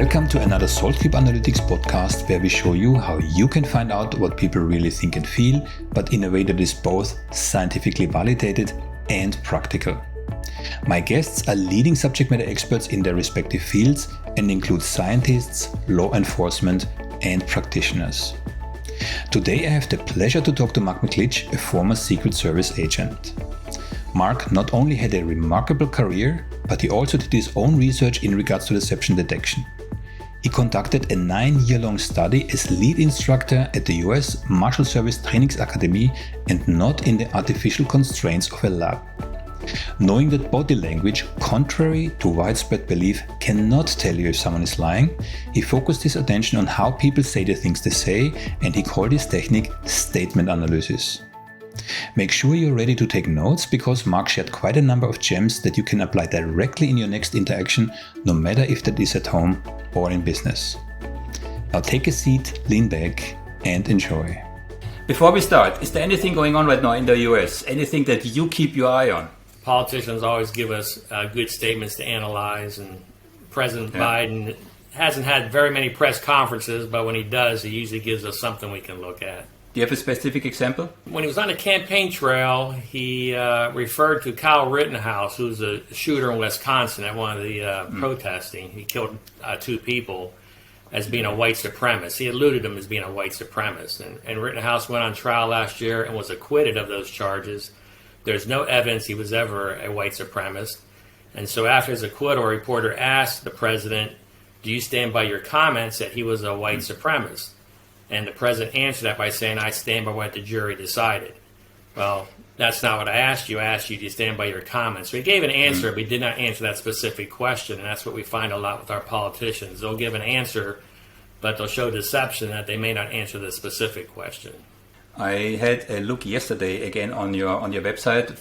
Welcome to another SaltCubeAnalytics Podcast, where we show you how you can find out what people really think and feel, but in a way that is both scientifically validated and practical. My guests are leading subject matter experts in their respective fields and include scientists, law enforcement, and practitioners. Today I have the pleasure to talk to Mark McClish, a former Secret Service agent. Mark not only had a remarkable career, but he also did his own research in regards to deception detection. He conducted a 9-year-long study as lead instructor at the US Marshals-Service Training-Academy and not in the artificial constraints of a lab. Knowing that body language, contrary to widespread belief, cannot tell you if someone is lying, he focused his attention on how people say the things they say, and he called his technique statement analysis. Make sure you're ready to take notes, because Mark shared quite a number of gems that you can apply directly in your next interaction, no matter if that is at home or in business. Now take a seat, lean back, and enjoy. Before we start, is there anything going on right now in the US? Anything that you keep your eye on? Politicians always give us good statements to analyze, and President Biden hasn't had very many press conferences, but when he does, he usually gives us something we can look at. Do you have a specific example? When he was on the campaign trail, he referred to Kyle Rittenhouse, who's a shooter in Wisconsin at one of the protesting. He killed 2 people, as being a white supremacist. He alluded to him as being a white supremacist. And Rittenhouse went on trial last year and was acquitted of those charges. There's no evidence he was ever a white supremacist. And so after his acquittal, a reporter asked the president, "Do you stand by your comments that he was a white supremacist?" And the president answered that by saying, "I stand by what the jury decided." Well, that's not what I asked you. I asked you, do you stand by your comments? So he gave an answer, but he did not answer that specific question. And that's what we find a lot with our politicians. They'll give an answer, but they'll show deception that they may not answer the specific question. I had a look yesterday again on your website,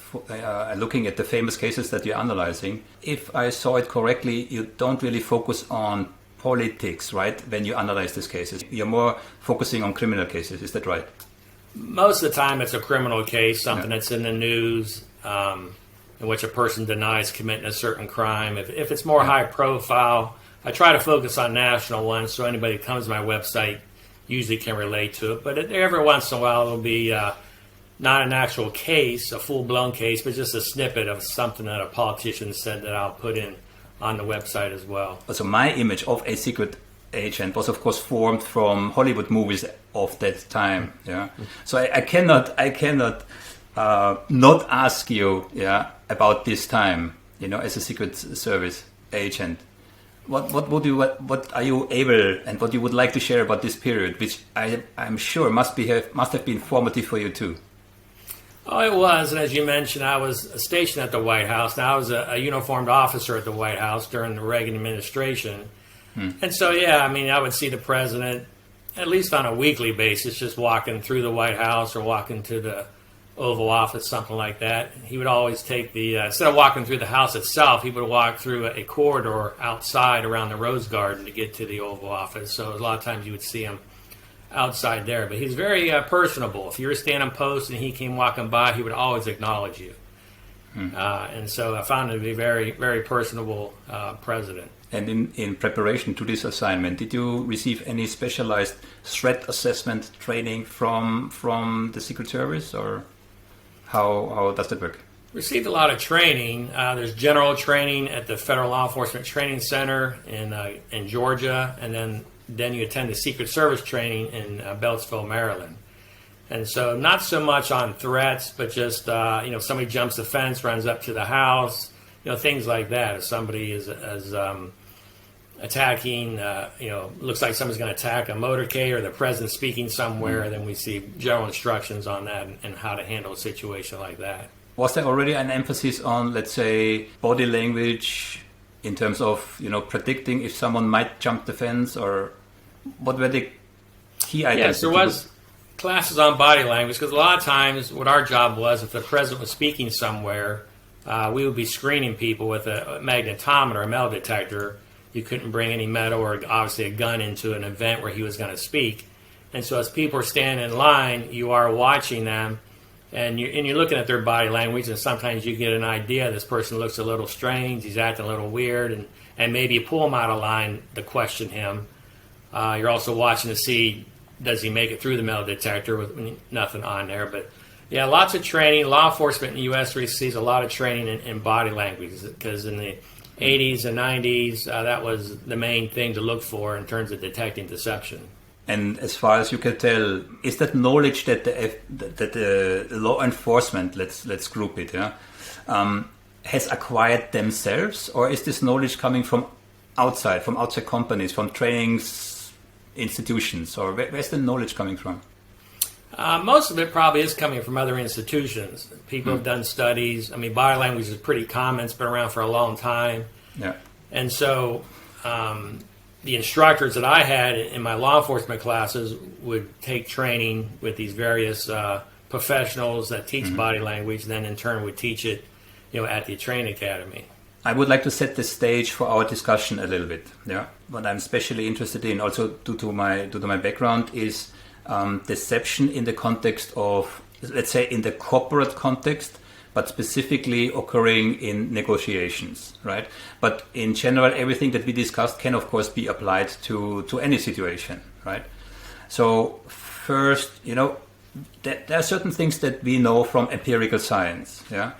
looking at the famous cases that you're analyzing. If I saw it correctly, you don't really focus on politics, right? When you analyze these cases, you're more focusing on criminal cases. Is that right? Most of the time, it's a criminal case, something that's in the news, in which a person denies committing a certain crime. If it's more high profile, I try to focus on national ones, so anybody who comes to my website usually can relate to it. But every once in a while, it'll be not an actual case, a full-blown case, but just a snippet of something that a politician said that I'll put in on the website as well. So my image of a secret agent was, of course, formed from Hollywood movies of that time. Yeah. So I cannot not ask you, about this time, as a Secret Service agent. What are you able, and what you would like to share about this period, which I'm sure must have been formative for you too? Oh, it was. And as you mentioned, I was stationed at the White House. Now, I was a uniformed officer at the White House during the Reagan administration. And so, I would see the president at least on a weekly basis, just walking through the White House or walking to the Oval Office, something like that. He would always take instead of walking through the house itself, he would walk through a corridor outside around the Rose Garden to get to the Oval Office. So a lot of times you would see him outside there, but he's very personable. If you were standing post and he came walking by, he would always acknowledge you. And so I found him to be a very, very personable president. And in preparation to this assignment, did you receive any specialized threat assessment training from the Secret Service, or how does that work? Received a lot of training. There's general training at the Federal Law Enforcement Training Center in Georgia, and then you attend the Secret Service training in Beltsville, Maryland. And so not so much on threats, but just, somebody jumps the fence, runs up to the house, things like that. If somebody is attacking, looks like somebody's going to attack a motorcade or the president speaking somewhere, then we see general instructions on that and how to handle a situation like that. Was there already an emphasis on, let's say, body language, in terms of, predicting if someone might jump the fence, or what were the key items? Yes, there was classes on body language, because a lot of times what our job was, if the president was speaking somewhere, we would be screening people with a magnetometer, a metal detector. You couldn't bring any metal or obviously a gun into an event where he was going to speak. And so as people are standing in line, you are watching them and you're looking at their body language, and sometimes you get an idea this person looks a little strange, he's acting a little weird, and maybe you pull him out of line to question him. You're also watching to see, does he make it through the metal detector with nothing on there. But yeah, lots of training. Law enforcement in the U.S. receives a lot of training in body language, because in the 80s and 90s, that was the main thing to look for in terms of detecting deception. And as far as you can tell, is that knowledge that the law enforcement, let's group it, has acquired themselves, or is this knowledge coming from outside companies, from trainings institutions, or where's the knowledge coming from? Most of it probably is coming from other institutions. People have done studies. I mean, body language is pretty common. It's been around for a long time. Yeah. And so the instructors that I had in my law enforcement classes would take training with these various professionals that teach body language, and then in turn would teach it, at the training academy. I would like to set the stage for our discussion a little bit. Yeah. What I'm especially interested in, also due to my background, is deception in the context of, let's say, in the corporate context, but specifically occurring in negotiations, right? But in general, everything that we discussed can, of course, be applied to any situation, right? So first, there are certain things that we know from empirical science, yeah?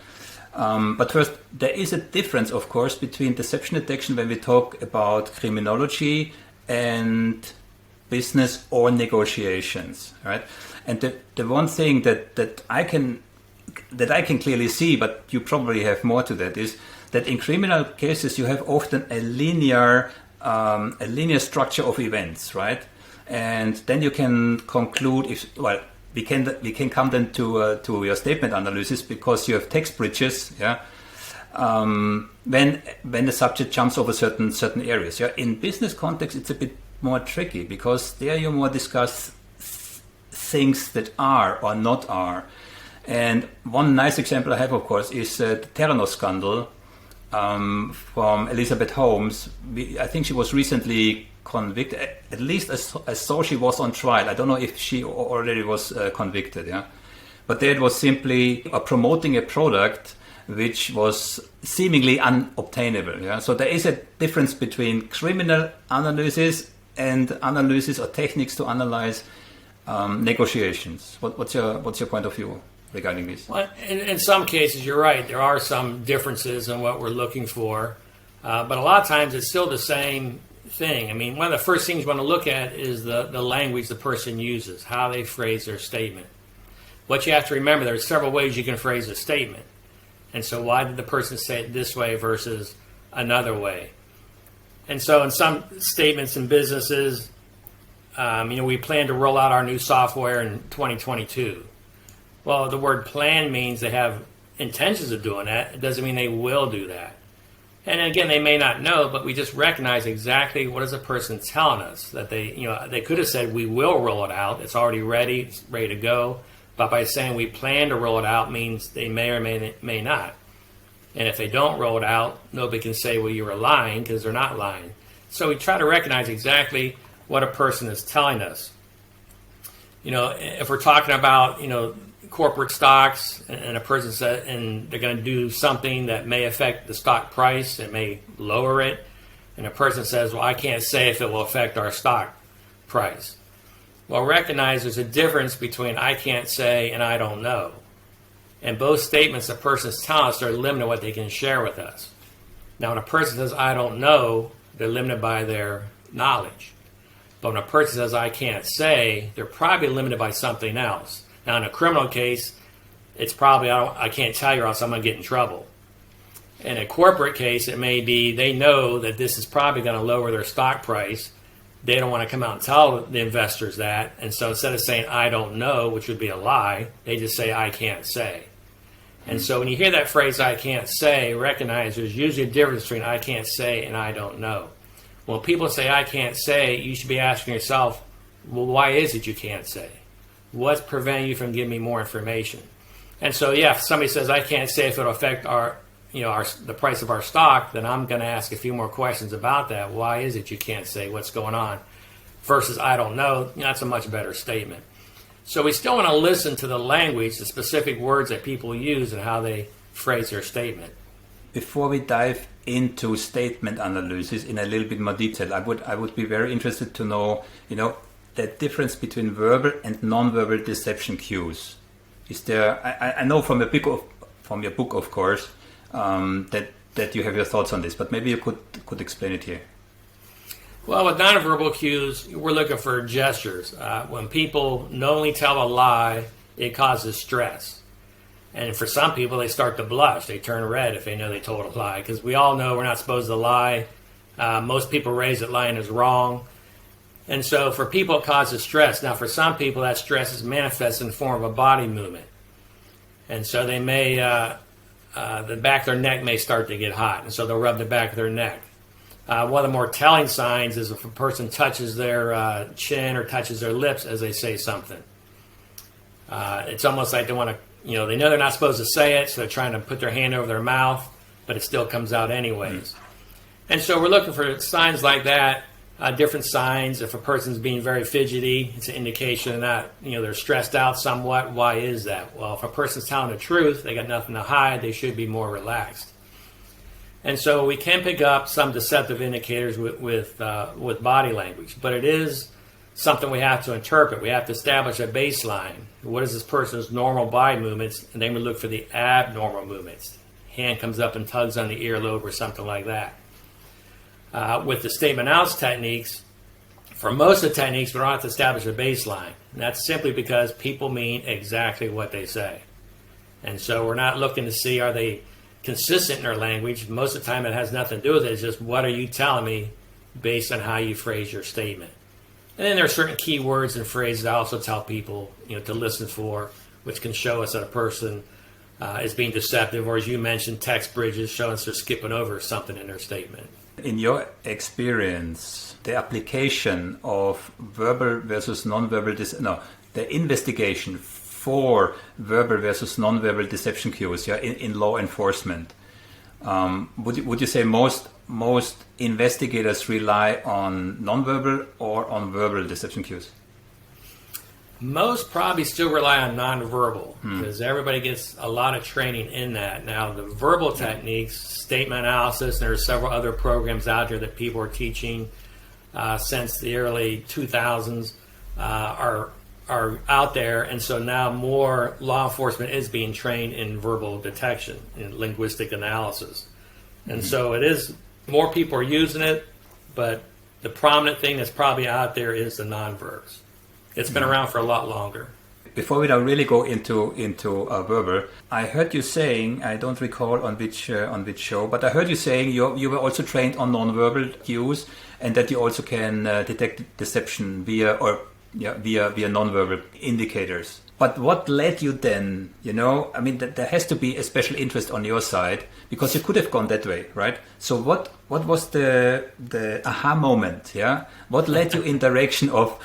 But first, there is a difference, of course, between deception detection when we talk about criminology and business or negotiations, right? And the one thing that I can clearly see, but you probably have more to that, is that in criminal cases you have often a linear structure of events, right? And then you can conclude we can come then to your statement analysis, because you have text bridges, yeah. When the subject jumps over certain areas, yeah. In business context, it's a bit more tricky, because there you more discuss things that are or not are. And one nice example I have, of course, is the Theranos scandal from Elizabeth Holmes. I think she was recently convicted, at least as so she was on trial. I don't know if she already was convicted, yeah. But there it was simply promoting a product which was seemingly unobtainable, yeah. So there is a difference between criminal analysis and analysis or techniques to analyze negotiations. What's your point of view regarding this? Well, in some cases, you're right. There are some differences in what we're looking for, but a lot of times it's still the same thing. I mean, one of the first things you want to look at is the language the person uses, how they phrase their statement. What you have to remember, there are several ways you can phrase a statement. And so why did the person say it this way versus another way? And so in some statements in businesses, we plan to roll out our new software in 2022. Well, the word plan means they have intentions of doing that. It doesn't mean they will do that. And again, they may not know, but we just recognize exactly what is a person telling us. That they could have said, we will roll it out. It's already ready. It's ready to go. But by saying we plan to roll it out means they may or may not. And if they don't roll it out, nobody can say, well, you were lying, because they're not lying. So we try to recognize exactly what a person is telling us. If we're talking about, corporate stocks, and a person said, and they're going to do something that may affect the stock price, it may lower it, and a person says, well, I can't say if it will affect our stock price. Well, recognize there's a difference between I can't say and I don't know. And both statements a person's telling us are limited to what they can share with us. Now, when a person says I don't know, they're limited by their knowledge. But when a person says I can't say, they're probably limited by something else. Now, in a criminal case, it's probably I can't tell you or else I'm going to get in trouble. In a corporate case, it may be they know that this is probably going to lower their stock price. They don't want to come out and tell the investors that. And so instead of saying I don't know, which would be a lie, they just say I can't say. And so when you hear that phrase I can't say, recognize there's usually a difference between I can't say and I don't know. When people say I can't say, you should be asking yourself, well, why is it you can't say? What's preventing you from giving me more information? And so, if somebody says I can't say if it'll affect the price of our stock, then I'm going to ask a few more questions about that. Why is it you can't say what's going on? Versus I don't know, that's a much better statement. So we still want to listen to the language, the specific words that people use and how they phrase their statement. Before we dive into statement analysis in a little bit more detail, I would be very interested to know, the difference between verbal and non-verbal deception cues. Is there? I know from your book, of course, that you have your thoughts on this, but maybe you could explain it here. Well, with nonverbal cues, we're looking for gestures. When people knowingly tell a lie, it causes stress. And for some people, they start to blush. They turn red if they know they told a lie, because we all know we're not supposed to lie. Most people raised that lying is wrong. And so for people, it causes stress. Now, for some people, that stress is manifested in the form of a body movement. And so they may, the back of their neck may start to get hot, and so they'll rub the back of their neck. One of the more telling signs is if a person touches their chin or touches their lips as they say something. It's almost like they want to, they know they're not supposed to say it, so they're trying to put their hand over their mouth, but it still comes out anyways. And so we're looking for signs like that, different signs. If a person's being very fidgety, it's an indication that, they're stressed out somewhat. Why is that? Well, if a person's telling the truth, they got nothing to hide, they should be more relaxed. And so we can pick up some deceptive indicators with body language, but it is something we have to interpret. We have to establish a baseline. What is this person's normal body movements? And then we look for the abnormal movements. Hand comes up and tugs on the earlobe or something like that. With the statement analysis techniques, for most of the techniques, we don't have to establish a baseline. And that's simply because people mean exactly what they say. And so we're not looking to see, are they consistent in their language? Most of the time it has nothing to do with it. It's just, what are you telling me based on how you phrase your statement? And then there are certain key words and phrases I also tell people to listen for, which can show us that a person is being deceptive, or as you mentioned, text bridges, showing us they're skipping over something in their statement. In your experience, the application of verbal versus non-verbal, the investigation for verbal versus non-verbal deception cues, in law enforcement, would you say most investigators rely on non-verbal or on verbal deception cues? Most probably still rely on non-verbal, because everybody gets a lot of training in that. Now, the verbal techniques, statement analysis, and there are several other programs out there that people are teaching since the early 2000s are out there, and so now more law enforcement is being trained in verbal detection, in linguistic analysis. And so it is, more people are using it, but the prominent thing that's probably out there is the non-verbs. It's been around for a lot longer. Before we now really go into verbal, I heard you saying, I don't recall on which show, but I heard you saying you were also trained on non-verbal cues, and that you also can detect deception via non-verbal indicators. But what led you then, there has to be a special interest on your side, because you could have gone that way, right? So what was the aha moment, yeah? What led you in direction of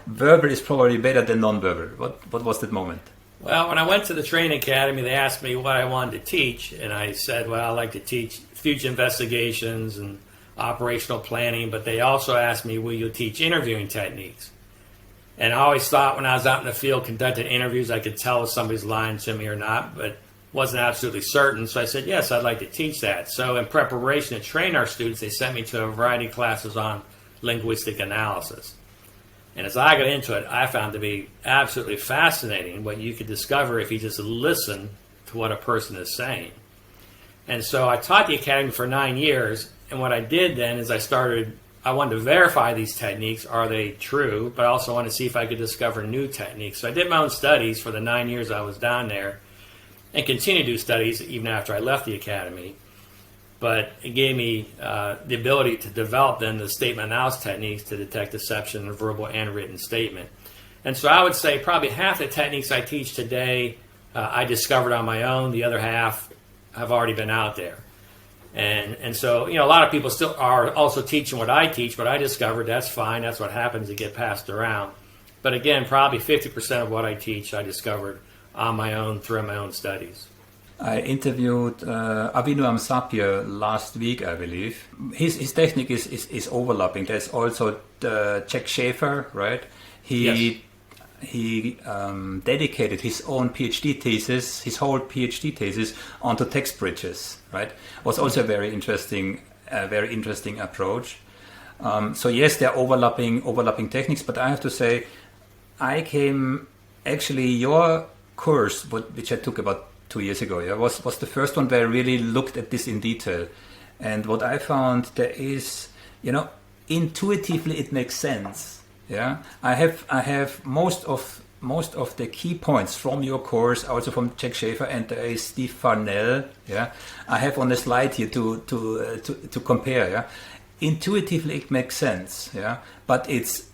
verbal is probably better than non-verbal? What was that moment? Well, when I went to the training academy, they asked me what I wanted to teach, and I said, well, I like to teach future investigations and operational planning, but they also asked me, will you teach interviewing techniques? And I always thought when I was out in the field conducting interviews, I could tell if somebody's lying to me or not, but wasn't absolutely certain. So I said, yes, I'd like to teach that. So in preparation to train our students, they sent me to a variety of classes on linguistic analysis. And as I got into it, I found it to be absolutely fascinating what you could discover if you just listen to what a person is saying. And so I taught the academy for 9 years, and what I did then is I wanted to verify these techniques, are they true, but I also wanted to see if I could discover new techniques. So I did my own studies for the 9 years I was down there, and continued to do studies even after I left the academy. But it gave me the ability to develop then the statement analysis techniques to detect deception in a verbal and written statement. And so I would say probably half the techniques I teach today I discovered on my own. The other half have already been out there. And so, a lot of people still are also teaching what I teach, but I discovered that's fine. That's what happens to get passed around. But again, probably 50% of what I teach I discovered on my own through my own studies. I interviewed Avinoam Sapir last week, I believe. His technique is overlapping. There's also Jack Schaefer, right? Yes. he dedicated his own PhD thesis, his whole PhD thesis, onto text bridges. Right, was also a very interesting approach. So yes, there are overlapping techniques, but I have to say, your course, which I took about 2 years ago, was the first one where I really looked at this in detail. And what I found, there is, intuitively it makes sense. Yeah, I have most of the key points from your course, also from Jack Schaefer, and there is Steve Farnell. Yeah, I have on the slide here to compare. Yeah, intuitively it makes sense. Yeah, but it's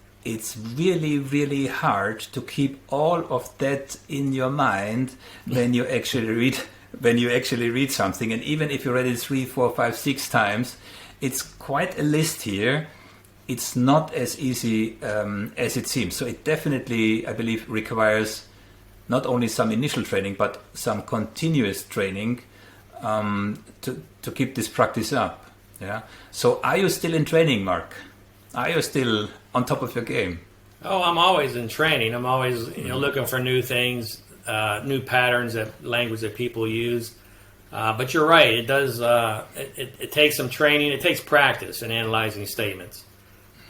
really, really hard to keep all of that in your mind when you actually read something. And even if you read it 3, 4, 5, 6 times, it's quite a list here. It's not as easy as it seems. So it definitely, I believe, requires not only some initial training, but some continuous training to keep this practice up. Yeah. So are you still in training, Mark? Are you still on top of your game? Oh, I'm always in training. I'm always looking for new things, new patterns of language that people use. But you're right. It does. It takes some training. It takes practice in analyzing statements.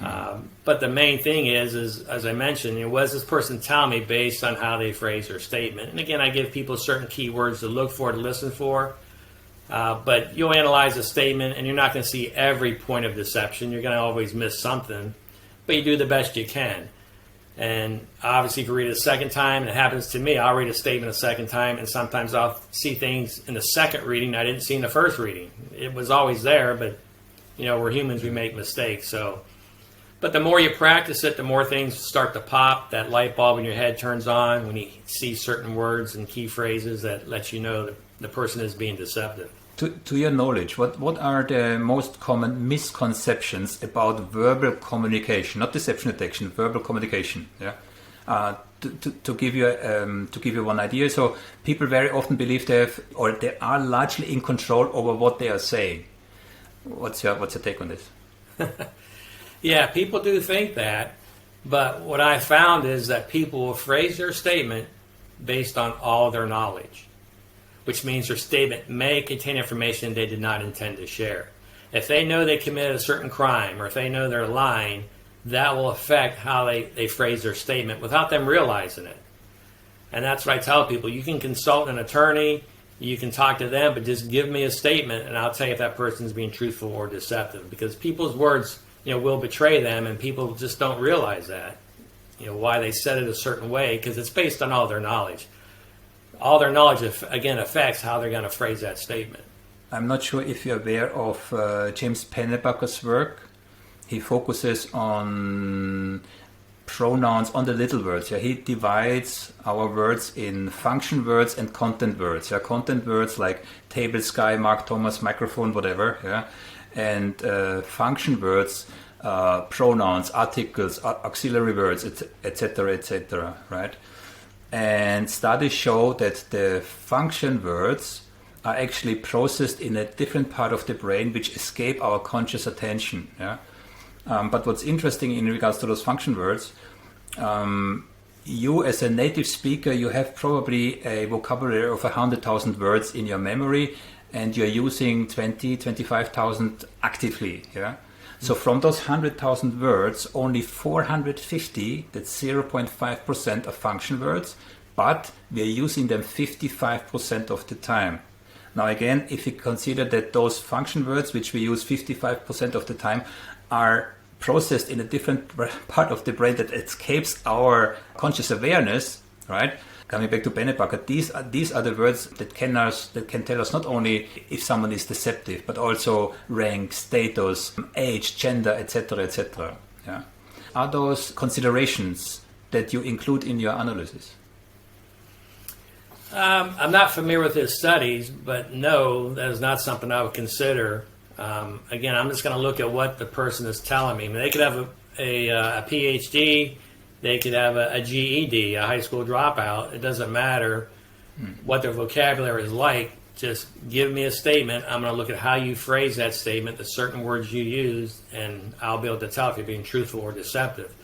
But the main thing is as I mentioned, what does this person tell me based on how they phrase their statement? And again, I give people certain keywords to look for, to listen for. But you'll analyze a statement, and you're not going to see every point of deception. You're going to always miss something, but you do the best you can. And obviously, if you read it a second time, and it happens to me, I'll read a statement a second time, and sometimes I'll see things in the second reading I didn't see in the first reading. It was always there, but we're humans, we make mistakes. But the more you practice it, the more things start to pop. That light bulb in your head turns on when you see certain words and key phrases that let you know that the person is being deceptive. To your knowledge, what are the most common misconceptions about verbal communication, not deception detection, verbal communication? Yeah. To give you one idea, so people very often believe they are largely in control over what they are saying. What's your take on this? Yeah, people do think that, but what I found is that people will phrase their statement based on all their knowledge, which means their statement may contain information they did not intend to share. If they know they committed a certain crime, or if they know they're lying, that will affect how they phrase their statement without them realizing it. And that's what I tell people. You can consult an attorney, you can talk to them, but just give me a statement and I'll tell you if that person's being truthful or deceptive, because people's words will betray them, and people just don't realize that, why they said it a certain way, because it's based on all their knowledge. All their knowledge, again, affects how they're going to phrase that statement. I'm not sure if you're aware of James Pennebaker's work. He focuses on pronouns, on the little words. Yeah? He divides our words in function words and content words. Yeah? Content words like table, sky, Mark, Thomas, microphone, whatever. Yeah? And function words, pronouns, articles, auxiliary words, etc., right? And studies show that the function words are actually processed in a different part of the brain which escape our conscious attention. Yeah? But what's interesting in regards to those function words, you as a native speaker, you have probably a vocabulary of 100,000 words in your memory, and you're using 25,000 actively. Yeah. So from those 100,000 words, only 450, that's 0.5%, are function words, but we're using them 55% of the time. Now again, if you consider that those function words, which we use 55% of the time, are processed in a different part of the brain that escapes our conscious awareness, right? Coming back to Pennebaker, these are the words that can tell us not only if someone is deceptive, but also rank, status, age, gender, etc. Yeah. Are those considerations that you include in your analysis? I'm not familiar with his studies, but no, that is not something I would consider. Again, I'm just going to look at what the person is telling me. I mean, they could have a PhD. They could have a GED, a high school dropout. It doesn't matter what their vocabulary is like. Just give me a statement. I'm going to look at how you phrase that statement, the certain words you use, and I'll be able to tell if you're being truthful or deceptive.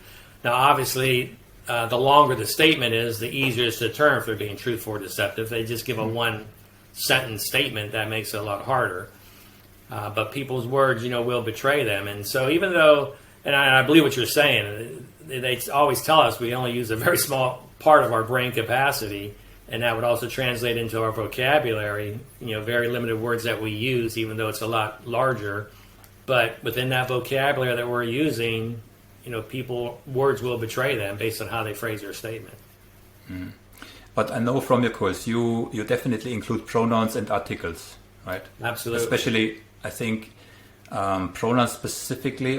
Now, obviously, the longer the statement is, the easier it is to determine if they're being truthful or deceptive. If they just give a one-sentence statement, that makes it a lot harder. But people's words, will betray them. And so even though, and I believe what you're saying, they always tell us we only use a very small part of our brain capacity, and that would also translate into our vocabulary, very limited words that we use, even though it's a lot larger. But within that vocabulary that we're using, words will betray them based on how they phrase their statement. Mm. But I know from your course, you definitely include pronouns and articles, right? Absolutely. Especially, I think, pronouns specifically,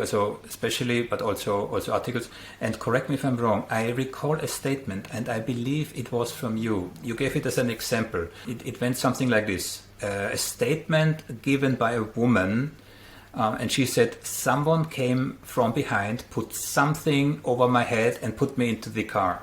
but also articles. And correct me if I'm wrong, I recall a statement, and I believe it was from you. You gave it as an example. It went something like this. A statement given by a woman, and she said, someone came from behind, put something over my head and put me into the car,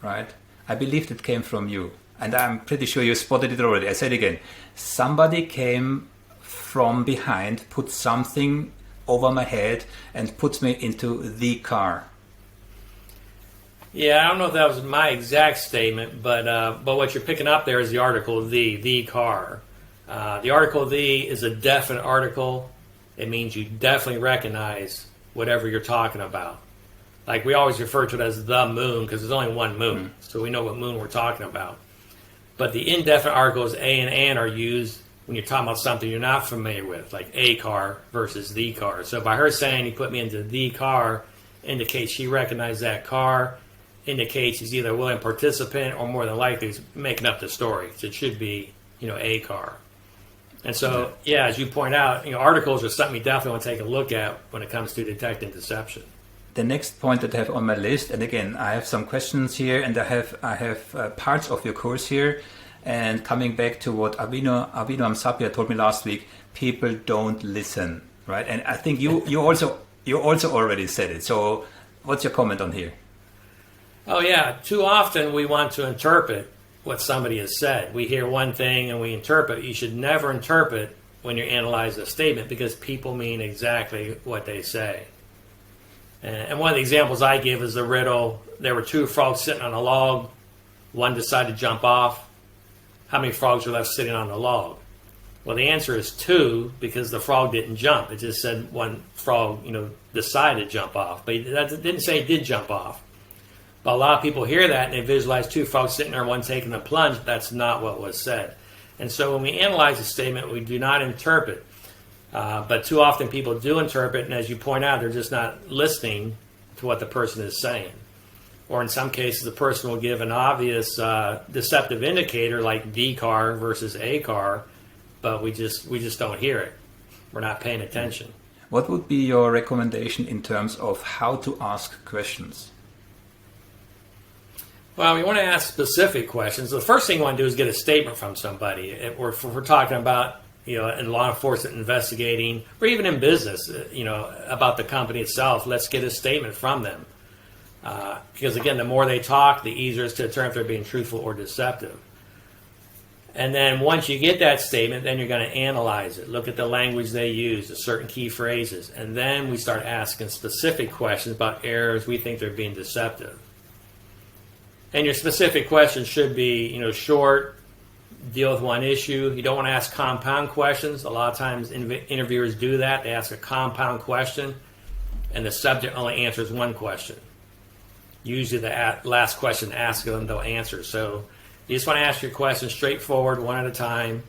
right? I believed it came from you, and I'm pretty sure you spotted it already. I said it again. Somebody came from behind, put something over my head and put me into the car. Yeah, I don't know if that was my exact statement, but what you're picking up there is the article the car. The article the is a definite article. It means you definitely recognize whatever you're talking about. Like we always refer to it as the moon because there's only one moon, so we know what moon we're talking about. But the indefinite articles a and an are used when you're talking about something you're not familiar with, like a car versus the car. So by her saying he put me into the car indicates she recognized that car, indicates she's either a willing participant or more than likely is making up the story. So it should be, a car. And so, as you point out, articles are something you definitely want to take a look at when it comes to detecting deception. The next point that I have on my list, and again, I have some questions here, and I have parts of your course here. And coming back to what Avino Amsapia told me last week, people don't listen, right? And I think you also already said it. So, what's your comment on here? Oh yeah, too often we want to interpret what somebody has said. We hear one thing and we interpret. You should never interpret when you analyze a statement because people mean exactly what they say. And one of the examples I give is the riddle, there were two frogs sitting on a log, one decided to jump off. How many frogs are left sitting on the log? Well, the answer is two because the frog didn't jump. It just said one frog, decided to jump off. But that didn't say it did jump off. But a lot of people hear that and they visualize two frogs sitting there, one taking a plunge. That's not what was said. And so when we analyze a statement, we do not interpret. But too often people do interpret, and as you point out, they're just not listening to what the person is saying. Or in some cases, the person will give an obvious deceptive indicator like the car versus a car, but we just don't hear it. We're not paying attention. What would be your recommendation in terms of how to ask questions? Well, we want to ask specific questions. The first thing we want to do is get a statement from somebody. If we're talking about, in law enforcement investigating, or even in business, about the company itself, let's get a statement from them. Because again, the more they talk, the easier it is to determine if they're being truthful or deceptive. And then once you get that statement, then you're going to analyze it. Look at the language they use, the certain key phrases. And then we start asking specific questions about areas we think they're being deceptive. And your specific questions should be, short, deal with one issue. You don't want to ask compound questions. A lot of times interviewers do that. They ask a compound question, and the subject only answers one question. Usually the last question asked them, they'll answer. So you just want to ask your question straightforward, one at a time.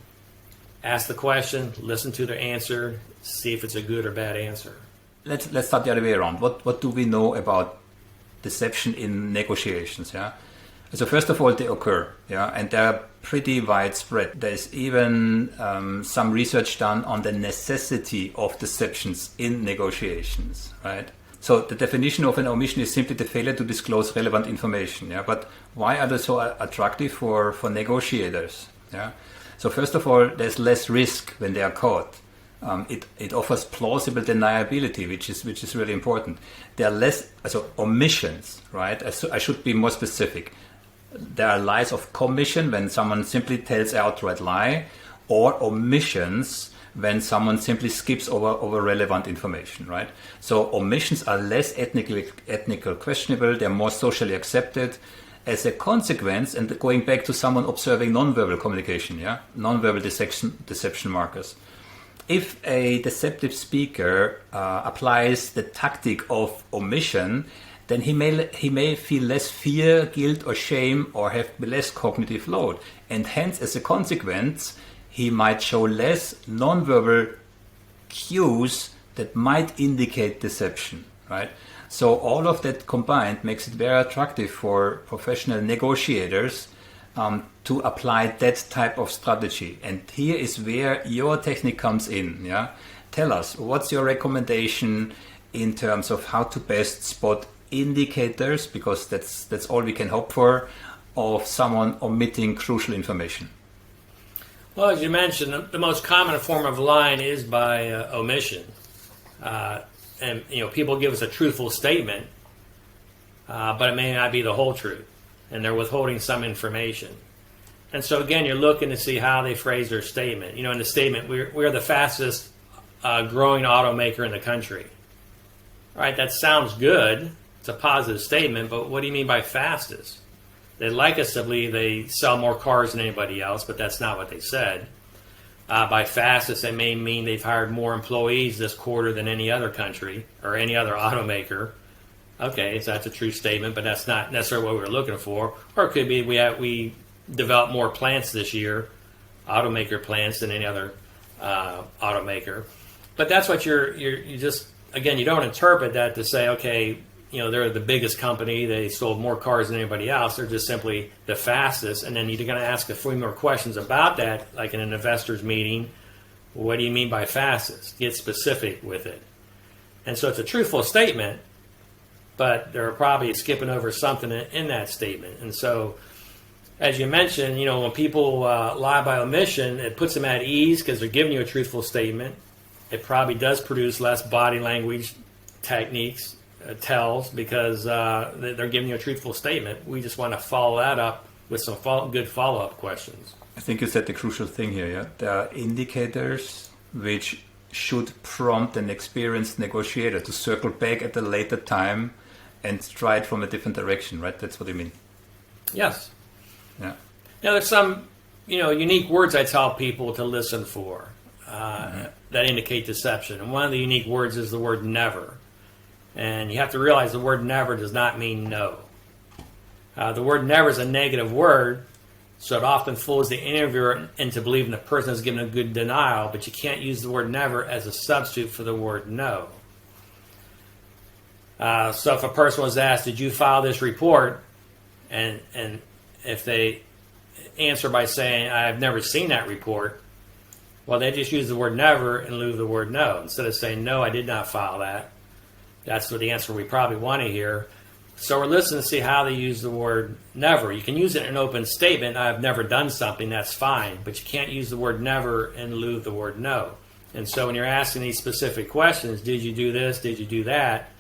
Ask the question, listen to their answer, see if it's a good or bad answer. Let's start the other way around. What do we know about deception in negotiations? Yeah. So first of all, they occur, and they're pretty widespread. There's even some research done on the necessity of deceptions in negotiations, right? So the definition of an omission is simply the failure to disclose relevant information. Yeah, but why are they so attractive for negotiators? Yeah. So first of all, there's less risk when they are caught. It offers plausible deniability, which is really important. There are less omissions, right? I should be more specific. There are lies of commission when someone simply tells an outright lie, or omissions when someone simply skips over relevant information, right? So omissions are less ethnically questionable, they're more socially accepted. As a consequence, and going back to someone observing nonverbal communication, nonverbal deception markers. If a deceptive speaker applies the tactic of omission, then he may feel less fear, guilt, or shame, or have less cognitive load. And hence, as a consequence, he might show less nonverbal cues that might indicate deception, right? So all of that combined makes it very attractive for professional negotiators to apply that type of strategy. And here is where your technique comes in. Yeah, tell us, what's your recommendation in terms of how to best spot indicators, because that's all we can hope for, of someone omitting crucial information? Well, as you mentioned, the most common form of lying is by omission. And people give us a truthful statement, but it may not be the whole truth, and they're withholding some information. And so again, you're looking to see how they phrase their statement. In the statement, we're the fastest growing automaker in the country. All right, that sounds good. It's a positive statement, but what do you mean by fastest? They'd like us to believe they sell more cars than anybody else, but that's not what they said. By fastest, it may mean they've hired more employees this quarter than any other country or any other automaker. Okay, so that's a true statement, but that's not necessarily what we were looking for. Or it could be we developed more plants this year, automaker plants, than any other automaker. But that's what you just, again, you don't interpret that to say, okay, they're the biggest company, they sold more cars than anybody else. They're just simply the fastest. And then you're going to ask a few more questions about that, like in an investors meeting. What do you mean by fastest? Get specific with it. And so it's a truthful statement, but they're probably skipping over something in that statement. And so, as you mentioned, when people lie by omission, it puts them at ease because they're giving you a truthful statement. It probably does produce less body language techniques, tells, because they're giving you a truthful statement. We just want to follow that up with some good follow-up questions. I think you said the crucial thing here. Yeah, there are indicators which should prompt an experienced negotiator to circle back at a later time and try it from a different direction, right? That's what you mean. Yes. Yeah. Now, there's some unique words I tell people to listen for that indicate deception. And one of the unique words is the word never. And you have to realize the word never does not mean no. The word never is a negative word, so it often fools the interviewer into believing the person is giving a good denial, but you can't use the word never as a substitute for the word no. So if a person was asked, did you file this report? And if they answer by saying, I've never seen that report, well, they just use the word never in lieu of the word no. Instead of saying, no, I did not file that. That's the answer we probably want to hear. So we're listening to see how they use the word never. You can use it in an open statement, I've never done something, that's fine. But you can't use the word never in lieu of the word no. And so when you're asking these specific questions, did you do this, did you do that?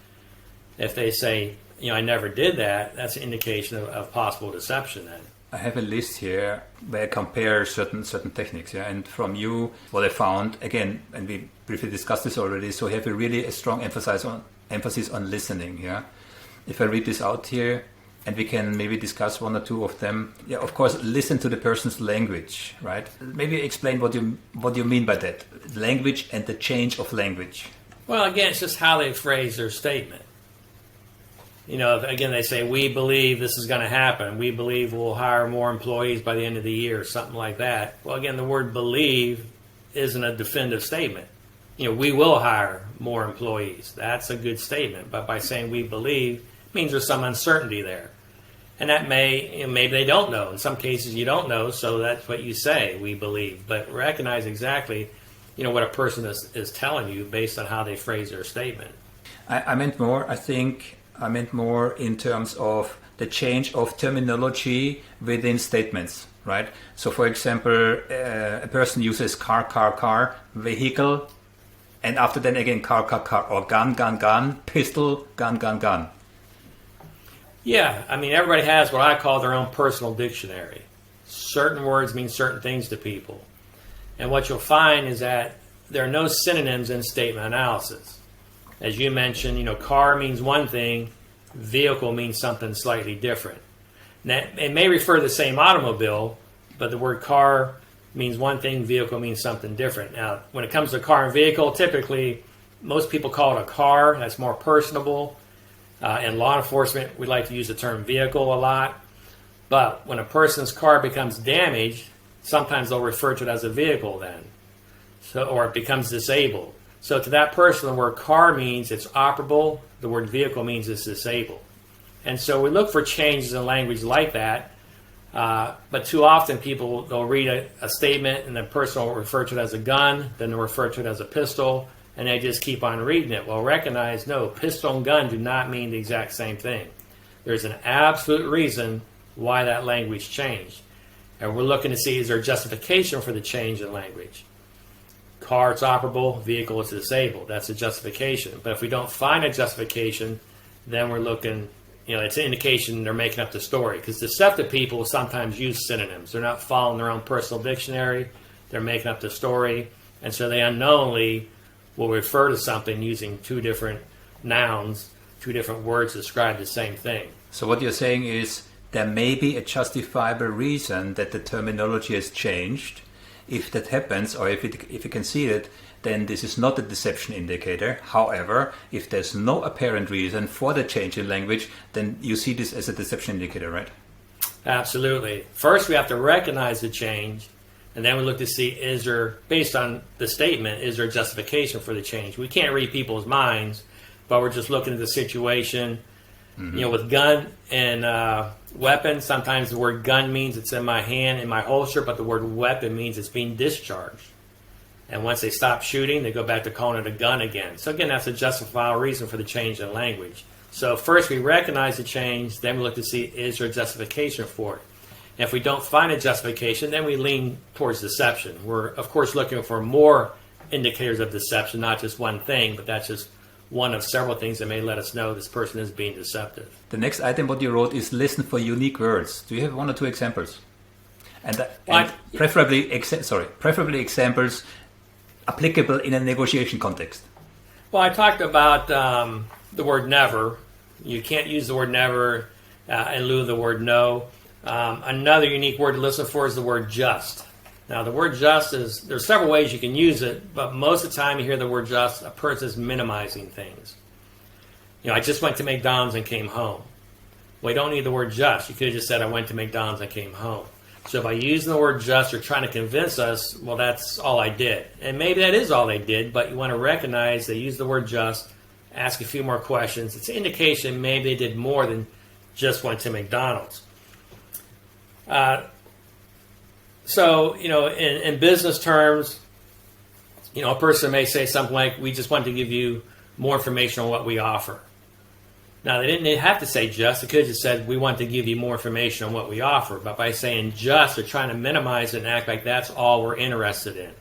If they say, I never did that, that's an indication of possible deception then. I have a list here where I compare certain techniques, and from you, what I found, again, and we briefly discussed this already, so you have a strong emphasis on listening, If I read this out here, and we can maybe discuss one or two of them. Yeah, of course, listen to the person's language, right? Maybe explain what you mean by that. Language and the change of language. Well, again, it's just how they phrase their statement. Again, they say, we believe this is going to happen. We believe we'll hire more employees by the end of the year, something like that. Well, again, the word believe isn't a definitive statement. We will hire more employees. That's a good statement. But by saying we believe, means there's some uncertainty there. And that maybe they don't know. In some cases you don't know, so that's what you say, we believe. But recognize exactly, what a person is telling you based on how they phrase their statement. I meant more in terms of the change of terminology within statements, right? So for example, a person uses car, vehicle, and after then again car, or gun, pistol, gun. Yeah, everybody has what I call their own personal dictionary. Certain words mean certain things to people. And what you'll find is that there are no synonyms in statement analysis. As you mentioned, car means one thing, vehicle means something slightly different. Now, it may refer to the same automobile, but the word car means one thing, vehicle means something different. Now, when it comes to car and vehicle, typically most people call it a car. That's more personable. In law enforcement, we like to use the term vehicle a lot. But when a person's car becomes damaged, sometimes they'll refer to it as a vehicle then, or it becomes disabled. So to that person, the word car means it's operable. The word vehicle means it's disabled. And so we look for changes in language like that. But too often they'll read a statement and the person will refer to it as a gun, then they'll refer to it as a pistol, and they just keep on reading it. Well, recognize, no, pistol and gun do not mean the exact same thing. There's an absolute reason why that language changed. And we're looking to see, is there a justification for the change in language? Car, it's operable, vehicle, it's disabled. That's a justification. But if we don't find a justification, then we're looking, it's an indication they're making up the story. Because deceptive people sometimes use synonyms. They're not following their own personal dictionary. They're making up the story. And so they unknowingly will refer to something using two different nouns, two different words to describe the same thing. So what you're saying is there may be a justifiable reason that the terminology has changed. If that happens, or if you can see it, then this is not a deception indicator. However, if there's no apparent reason for the change in language, then you see this as a deception indicator, right? Absolutely. First, we have to recognize the change, and then we look to see, based on the statement, is there a justification for the change? We can't read people's minds, but we're just looking at the situation. Mm-hmm. With gun and weapon, sometimes the word gun means it's in my hand, in my holster, but the word weapon means it's being discharged. And once they stop shooting, they go back to calling it a gun again. So again, that's a justifiable reason for the change in language. So first we recognize the change, then we look to see, is there a justification for it? And if we don't find a justification, then we lean towards deception. We're, of course, looking for more indicators of deception, not just one thing, but that's just one of several things that may let us know this person is being deceptive. The next item what you wrote is listen for unique words. Do you have one or two examples? And preferably examples applicable in a negotiation context. Well, I talked about the word never. You can't use the word never in lieu of the word no. Another unique word to listen for is the word just. Now, the word just there's several ways you can use it, but most of the time you hear the word just, a person is minimizing things. I just went to McDonald's and came home. Well, you don't need the word just. You could have just said, I went to McDonald's and came home. So by using the word just, you're trying to convince us, well, that's all I did. And maybe that is all they did, but you want to recognize they used the word just, ask a few more questions. It's an indication maybe they did more than just went to McDonald's. So, in business terms, a person may say something like, we just want to give you more information on what we offer. Now, they didn't have to say just. They could have just said, we want to give you more information on what we offer. But by saying just, they're trying to minimize it and act like that's all we're interested in.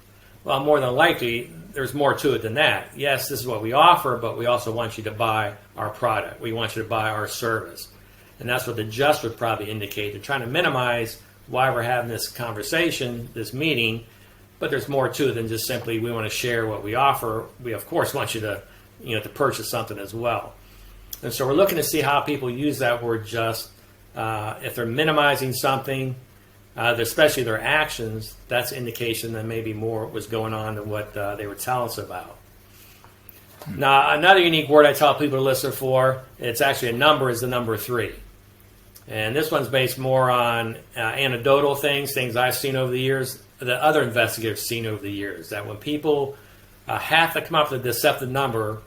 Well, more than likely, there's more to it than that. Yes, this is what we offer, but we also want you to buy our product. We want you to buy our service. And that's what the just would probably indicate. They're trying to minimize why we're having this conversation, this meeting, but there's more to it than just simply we want to share what we offer. We, of course, want you to, to purchase something as well. And so we're looking to see how people use that word just. If they're minimizing something, especially their actions, that's indication that maybe more was going on than what they were telling us about. Now, another unique word I tell people to listen for, it's actually a number, is the number 3. And this one's based more on anecdotal things I've seen over the years, that other investigators have seen over the years, that when people have to come up with a deceptive number,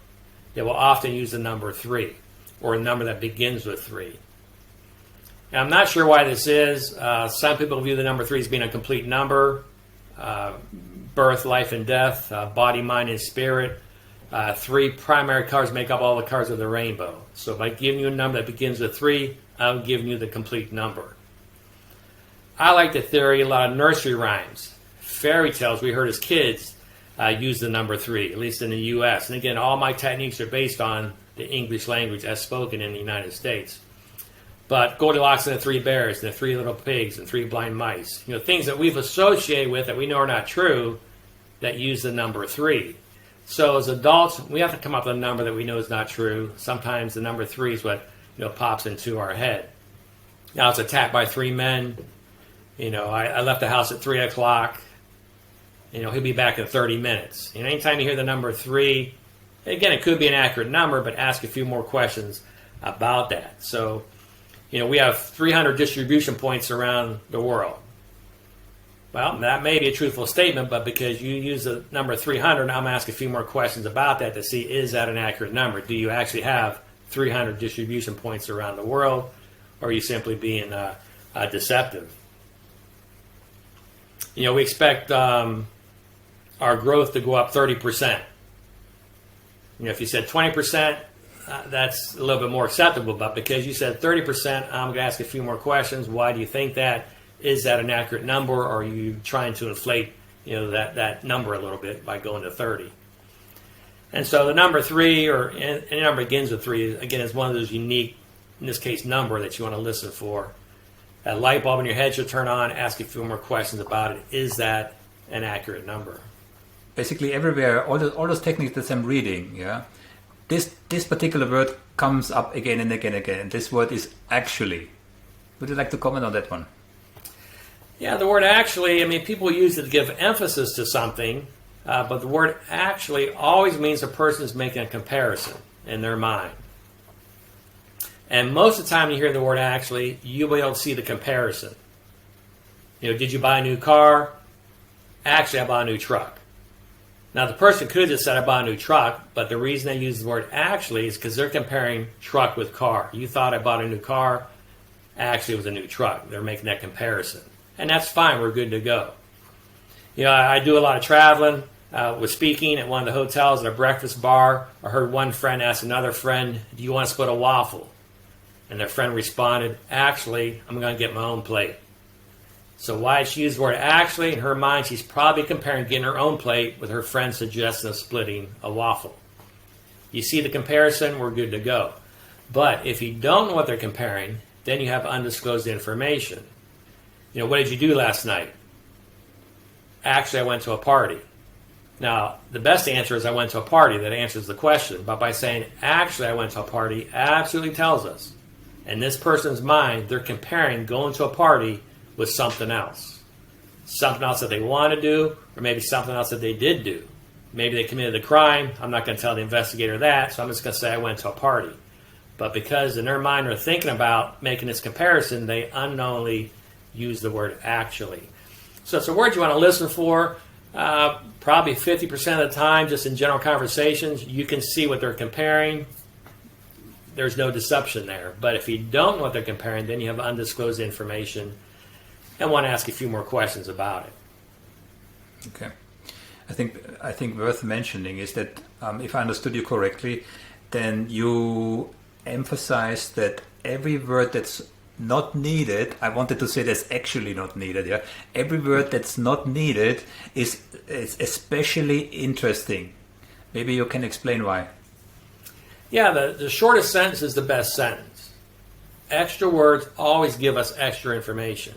they will often use the number 3, or a number that begins with 3. And I'm not sure why this is. Some people view the number 3 as being a complete number, birth, life, and death, body, mind, and spirit. 3 primary colors make up all the colors of the rainbow. So by giving you a number that begins with 3, I'm giving you the complete number. I like the theory, a lot of nursery rhymes, fairy tales we heard as kids use the number 3, at least in the U.S. And again, all my techniques are based on the English language as spoken in the United States. But Goldilocks and the 3 bears, and the 3 little pigs, and 3 blind mice, things that we've associated with that we know are not true, that use the number 3. So as adults, we have to come up with a number that we know is not true. Sometimes the number 3 is what pops into our head. Now, I was attacked by 3 men. I left the house at 3 o'clock. He'll be back in 30 minutes. Anytime you hear the number 3, again, it could be an accurate number, but ask a few more questions about that. So, we have 300 distribution points around the world. Well, that may be a truthful statement, but because you use the number 300, I'm going to ask a few more questions about that to see, is that an accurate number? Do you actually have 300 distribution points around the world, or are you simply being deceptive? We expect our growth to go up 30%. If you said 20%, that's a little bit more acceptable, but because you said 30%, I'm going to ask a few more questions. Why do you think that? Is that an accurate number, or are you trying to inflate that number a little bit by going to 30? And so the number 3, or any number begins with 3, again, is one of those unique, in this case, number that you want to listen for. That light bulb in your head should turn on, ask a few more questions about it. Is that an accurate number? Basically everywhere, all those techniques that I'm reading, this particular word comes up again and again and again. And this word is actually. Would you like to comment on that one? Yeah, the word actually, people use it to give emphasis to something, but the word actually always means a person is making a comparison in their mind. And most of the time you hear the word actually, you'll be able to see the comparison. Did you buy a new car? Actually, I bought a new truck. Now, the person could have just said, I bought a new truck, but the reason they use the word actually is because they're comparing truck with car. You thought I bought a new car. Actually, it was a new truck. They're making that comparison. And that's fine. We're good to go. I do a lot of traveling. Was speaking at one of the hotels at a breakfast bar. I heard one friend ask another friend, do you want to split a waffle? And their friend responded, actually, I'm going to get my own plate. So why did she use the word actually? In her mind, she's probably comparing getting her own plate with her friend's suggestion of splitting a waffle. You see the comparison, we're good to go. But if you don't know what they're comparing, then you have undisclosed information. What did you do last night? Actually, I went to a party. Now, the best answer is I went to a party. That answers the question. But by saying, actually, I went to a party, absolutely tells us. In this person's mind, they're comparing going to a party with something else. Something else that they want to do, or maybe something else that they did do. Maybe they committed a crime. I'm not going to tell the investigator that, so I'm just going to say I went to a party. But because in their mind they're thinking about making this comparison, they unknowingly use the word actually. So it's a word you want to listen for. Probably 50% of the time, just in general conversations, you can see what they're comparing. There's no deception there. But if you don't know what they're comparing, then you have undisclosed information and want to ask a few more questions about it. Okay. I think worth mentioning is that if I understood you correctly, then you emphasize that every word that's not needed, I wanted to say that's actually not needed, yeah. Every word that's not needed is especially interesting. Maybe you can explain why. Yeah, the shortest sentence is the best sentence. Extra words always give us extra information.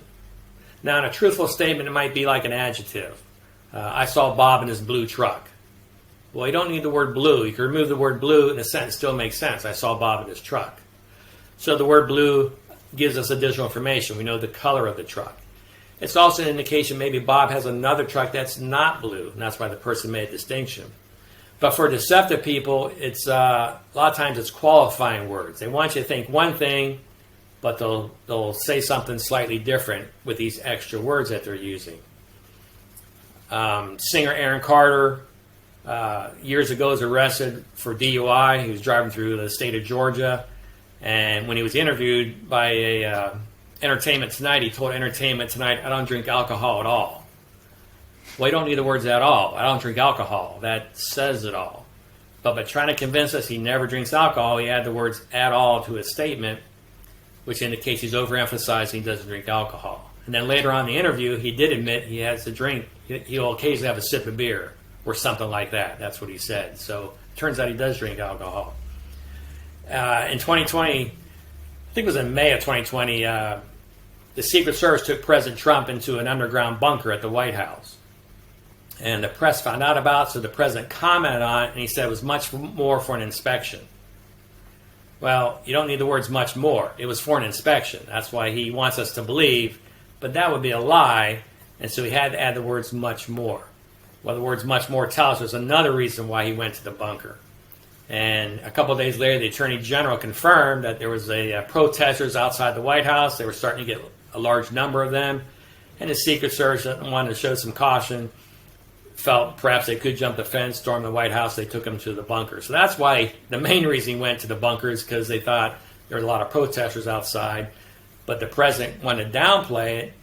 Now, in a truthful statement, it might be like an adjective. I saw Bob in his blue truck. Well, you don't need the word blue. You can remove the word blue and the sentence still makes sense. I saw Bob in his truck. So the word blue gives us additional information. We know the color of the truck. It's also an indication maybe Bob has another truck that's not blue, and that's why the person made a distinction. But for deceptive people, it's a lot of times it's qualifying words. They want you to think one thing, but they'll say something slightly different with these extra words that they're using. Singer Aaron Carter, years ago, was arrested for DUI. He was driving through the state of Georgia, and when he was interviewed by a Entertainment Tonight, he told Entertainment Tonight, I don't drink alcohol at all. Well, you don't need the words at all. I don't drink alcohol. That says it all. But by trying to convince us he never drinks alcohol, he added the words at all to his statement, which indicates he's overemphasizing he doesn't drink alcohol. And then later on in the interview, he did admit he has to drink. He'll occasionally have a sip of beer or something like that. That's what he said. So it turns out he does drink alcohol. In 2020, I think it was in May of 2020, the Secret Service took President Trump into an underground bunker at the White House. And the press found out about it, so the president commented on it, and he said it was much more for an inspection. Well, you don't need the words much more. It was for an inspection. That's why he wants us to believe, but that would be a lie, and so he had to add the words much more. Well, the words much more tell us there's another reason why he went to the bunker. And a couple of days later, the Attorney General confirmed that there was protesters outside the White House. They were starting to get a large number of them, and the Secret Service wanted to show some caution, felt perhaps they could jump the fence, storm the White House. They took him to the bunker. So that's why the main reason he went to the bunker is because they thought there were a lot of protesters outside, but the president wanted to downplay it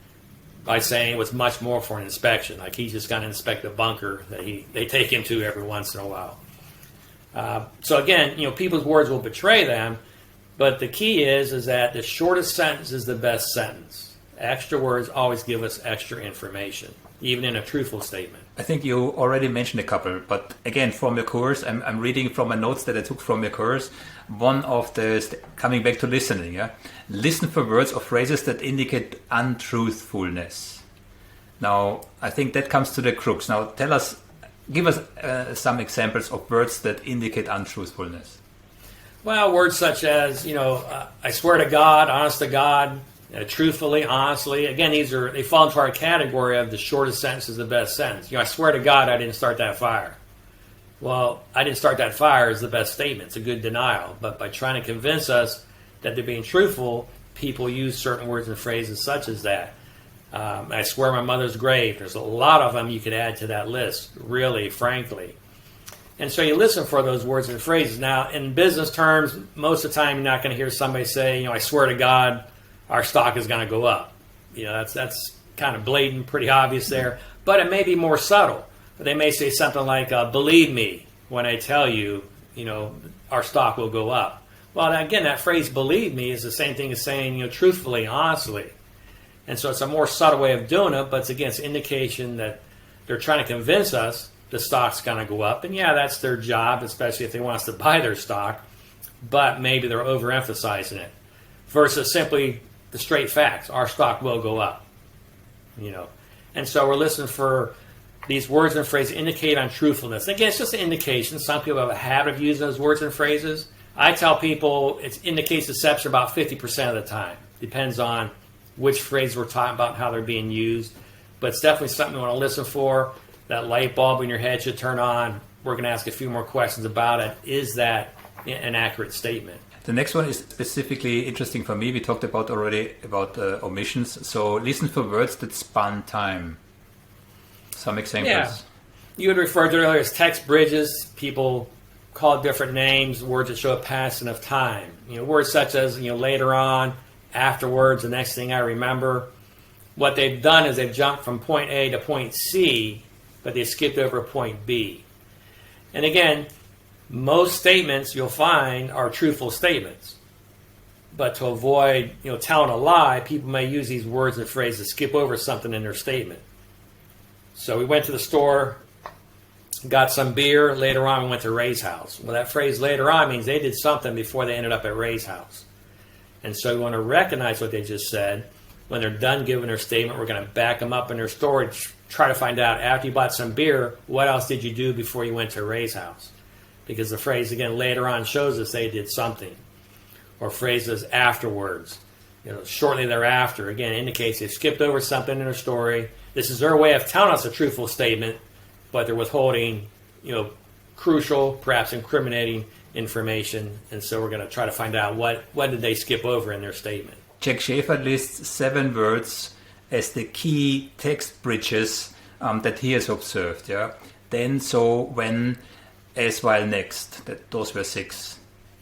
by saying it was much more for an inspection, like he's just going to inspect the bunker that they take him to every once in a while. So again, people's words will betray them, but the key is that the shortest sentence is the best sentence. Extra words always give us extra information, even in a truthful statement. I think you already mentioned a couple, but again, from your course, I'm reading from my notes that I took from your course. One of coming back to listening, listen for words or phrases that indicate untruthfulness. Now, I think that comes to the crux. Now, give us some examples of words that indicate untruthfulness. Well, words such as, I swear to God, honest to God, truthfully, honestly. Again, they fall into our category of the shortest sentence is the best sentence. I swear to God I didn't start that fire. Well, I didn't start that fire is the best statement. It's a good denial. But by trying to convince us that they're being truthful, people use certain words and phrases such as that. I swear my mother's grave. There's a lot of them you could add to that list, really, frankly. And so you listen for those words and phrases. Now, in business terms, most of the time you're not going to hear somebody say, I swear to God, our stock is going to go up. That's kind of blatant, pretty obvious there. But it may be more subtle. They may say something like, believe me when I tell you, our stock will go up. Well, again, that phrase, believe me, is the same thing as saying, truthfully, honestly. And so it's a more subtle way of doing it, but it's indication that they're trying to convince us the stock's going to go up. And yeah, that's their job, especially if they want us to buy their stock. But maybe they're overemphasizing it versus simply the straight facts. Our stock will go up. And so we're listening for these words and phrases indicate untruthfulness. Again, it's just an indication. Some people have a habit of using those words and phrases. I tell people it indicates deception about 50% of the time. Depends on which phrase we're talking about and how they're being used. But it's definitely something you want to listen for. That light bulb in your head should turn on. We're going to ask a few more questions about it. Is that an accurate statement? The next one is specifically interesting for me. We talked already about omissions. So listen for words that span time. Some examples. Yeah. You had referred to it earlier as text bridges. People call it different names, words that show a passing of time. Words such as, later on, afterwards, the next thing I remember. What they've done is they've jumped from point A to point C, but they skipped over point B. And again, most statements you'll find are truthful statements. But to avoid, telling a lie, people may use these words and phrases to skip over something in their statement. So we went to the store, got some beer. Later on, we went to Ray's house. Well, that phrase later on means they did something before they ended up at Ray's house. And so we want to recognize what they just said. When they're done giving their statement, we're going to back them up in their story, try to find out after you bought some beer, what else did you do before you went to Ray's house? Because the phrase, again, later on shows us they did something. Or phrases afterwards, shortly thereafter, again, indicates they've skipped over something in their story. This is their way of telling us a truthful statement, but they're withholding, crucial, perhaps incriminating information. And so we're going to try to find out what did they skip over in their statement. Jack Schaefer lists 7 words as the key text bridges that he has observed. Yeah, then, so, when, as, while, next. Those were 6.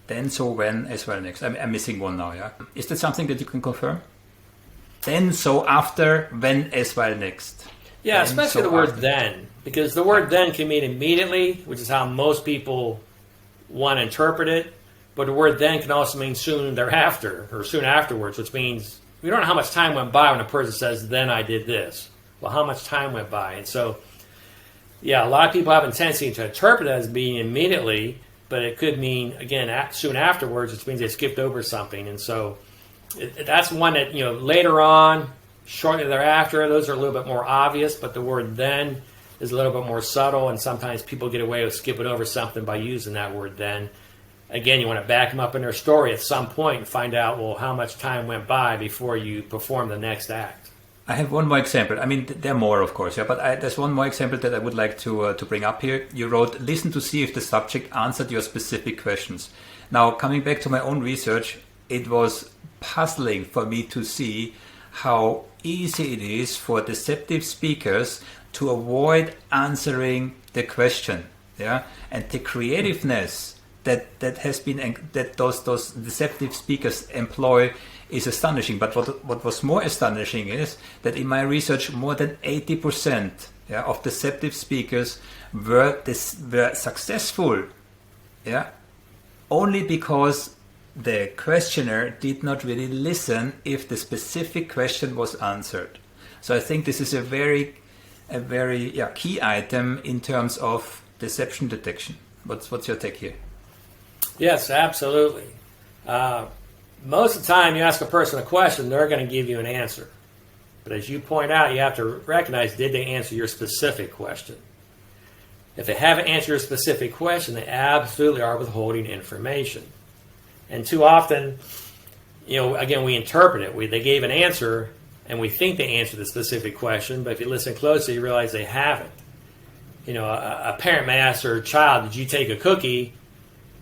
Then, so, when, as, while, next. I'm missing one now. Yeah, is that something that you can confirm? Then, so, after, when, as, while, next. Yeah, then, especially so, the word after. then, because the word then can mean immediately, which is how most people want to interpret it. But the word then can also mean soon thereafter or soon afterwards, which means we don't know how much time went by when a person says, then I did this. Well, how much time went by? And so, yeah, a lot of people have a tendency to interpret it as being immediately, but it could mean, again, soon afterwards, which means they skipped over something. And so that's one that, later on, shortly thereafter, those are a little bit more obvious, but the word then is a little bit more subtle, and sometimes people get away with skipping over something by using that word then. Again, you want to back them up in their story at some point and find out, well, how much time went by before you perform the next act. I have one more example. I mean, there are more, of course, yeah, but there's one more example that I would like to bring up here. You wrote, listen to see if the subject answered your specific questions. Now, coming back to my own research, it was puzzling for me to see how easy it is for deceptive speakers to avoid answering the question, yeah, and the creativeness that has been that those deceptive speakers employ is astonishing. But what was more astonishing is that in my research, more than 80% of deceptive speakers were successful, only because the questioner did not really listen if the specific question was answered. So I think this is a very key item in terms of deception detection. What's your take here? Yes, absolutely. Most of the time you ask a person a question, they're going to give you an answer. But as you point out, you have to recognize, did they answer your specific question? If they haven't answered your specific question, they absolutely are withholding information. And too often, again, we interpret it. They gave an answer, and we think they answered the specific question, but if you listen closely, you realize they haven't. A parent may ask their child, did you take a cookie?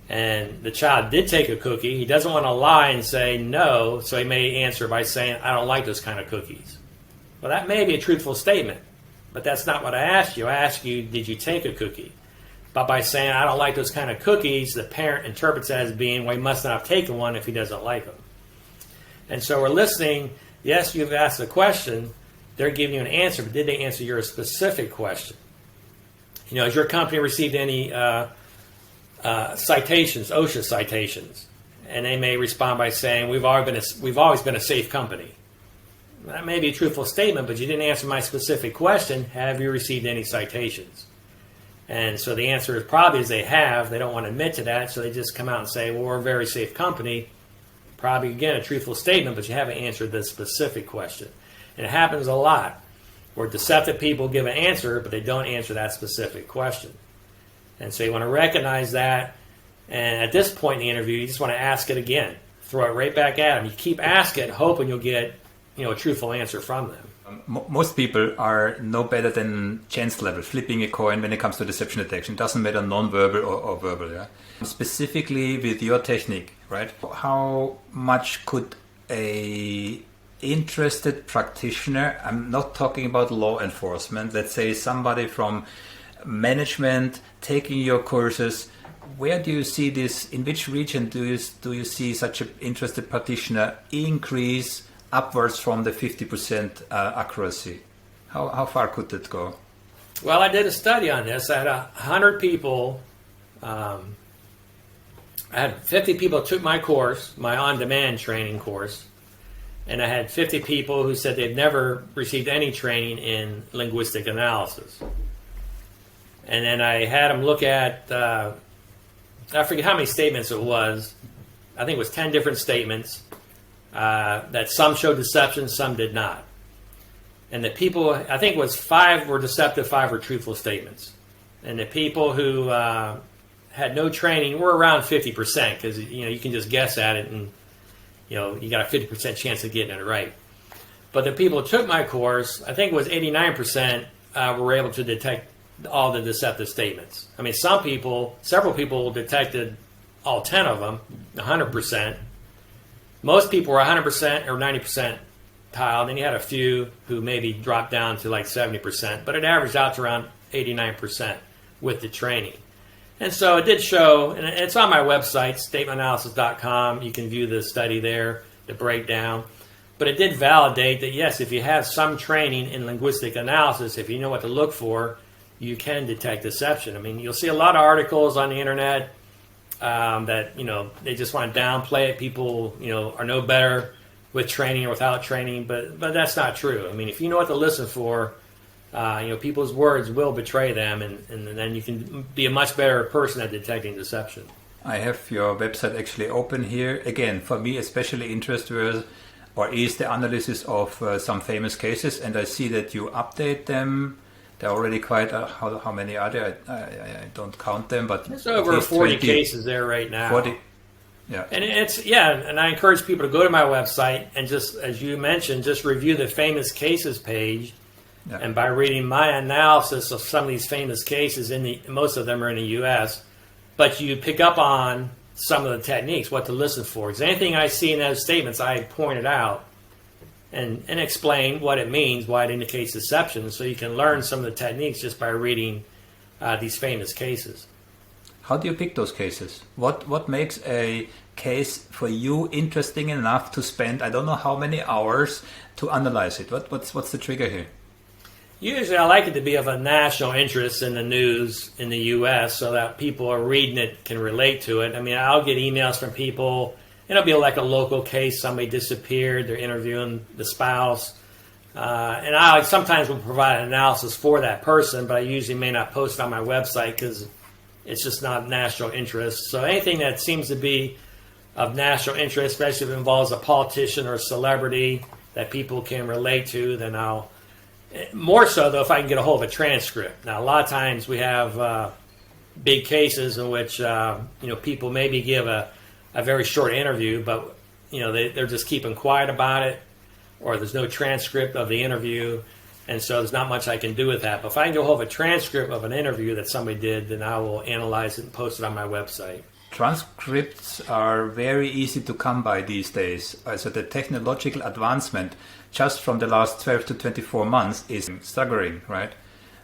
And the child did take a cookie. He doesn't want to lie and say no, so he may answer by saying, I don't like those kind of cookies. Well, that may be a truthful statement, but that's not what I asked you. I asked you, did you take a cookie? But by saying, I don't like those kind of cookies, the parent interprets that as being, well, he must not have taken one if he doesn't like them. And so we're listening. Yes, you've asked a question. They're giving you an answer, but did they answer your specific question? Has your company received any citations, OSHA citations? And they may respond by saying, we've always been a safe company. That may be a truthful statement, but you didn't answer my specific question. Have you received any citations? And so the answer is probably they have. They don't want to admit to that, so they just come out and say, well, we're a very safe company. Probably, again, a truthful statement, but you haven't answered the specific question. And it happens a lot where deceptive people give an answer, but they don't answer that specific question. And so you want to recognize that. And at this point in the interview, you just want to ask it again. Throw it right back at them. You keep asking, hoping you'll get a truthful answer from them. Most people are no better than chance level, flipping a coin when it comes to deception detection. It doesn't matter non-verbal or verbal. Yeah? Specifically with your technique, right? How much could a interested practitioner, I'm not talking about law enforcement, let's say somebody from management taking your courses, where do you see this, in which region do you see such an interested practitioner increase upwards from the 50% accuracy? How far could that go? Well, I did a study on this. I had 100 people. I had 50 people took my course, my on-demand training course, and I had 50 people who said they've never received any training in linguistic analysis. And then I had them look at, I forget how many statements it was. I think it was 10 different statements. That some showed deception, some did not. And the people, I think it was 5 were deceptive, 5 were truthful statements. And the people who had no training were around 50%, because you can just guess at it, and you got a 50% chance of getting it right. But the people who took my course, I think it was 89% were able to detect all the deceptive statements. I mean, several people detected all 10 of them, 100%. Most people were 100% or 90% tile. Then you had a few who maybe dropped down to like 70%, but it averaged out to around 89% with the training. And so it did show, and it's on my website, statementanalysis.com. You can view the study there, the breakdown. But it did validate that, yes, if you have some training in linguistic analysis, if you know what to look for, you can detect deception. I mean, you'll see a lot of articles on the internet that they just want to downplay it. People are no better with training or without training, but that's not true. I mean, if you know what to listen for, people's words will betray them, and then you can be a much better person at detecting deception. I have your website actually open here. Again, for me, especially interested is the analysis of some famous cases, and I see that you update them There are already quite, how many are there? I don't count them, but there's over 40 cases there right now. 40, yeah. And and I encourage people to go to my website and just, as you mentioned, just review the famous cases page. Yeah. And by reading my analysis of some of these famous cases, most of them are in the U.S., but you pick up on some of the techniques, what to listen for. Because anything I see in those statements, I pointed out and explain what it means, why it indicates deception, so you can learn some of the techniques just by reading these famous cases. How do you pick those cases? What makes a case for you interesting enough to spend, I don't know how many hours to analyze it? What's the trigger here? Usually I like it to be of a national interest in the news in the U.S. so that people are reading it can relate to it. I mean, I'll get emails from people. It'll be like a local case. Somebody disappeared. They're interviewing the spouse. And I sometimes will provide an analysis for that person, but I usually may not post it on my website because it's just not national interest. So anything that seems to be of national interest, especially if it involves a politician or a celebrity that people can relate to, then I'll... More so, though, if I can get a hold of a transcript. Now, a lot of times we have big cases in which people maybe give a very short interview, but they're just keeping quiet about it, or there's no transcript of the interview, and so there's not much I can do with that. But if I can get a hold of a transcript of an interview that somebody did, then I will analyze it and post it on my website. Transcripts are very easy to come by these days. So the technological advancement just from the last 12 to 24 months is staggering, right?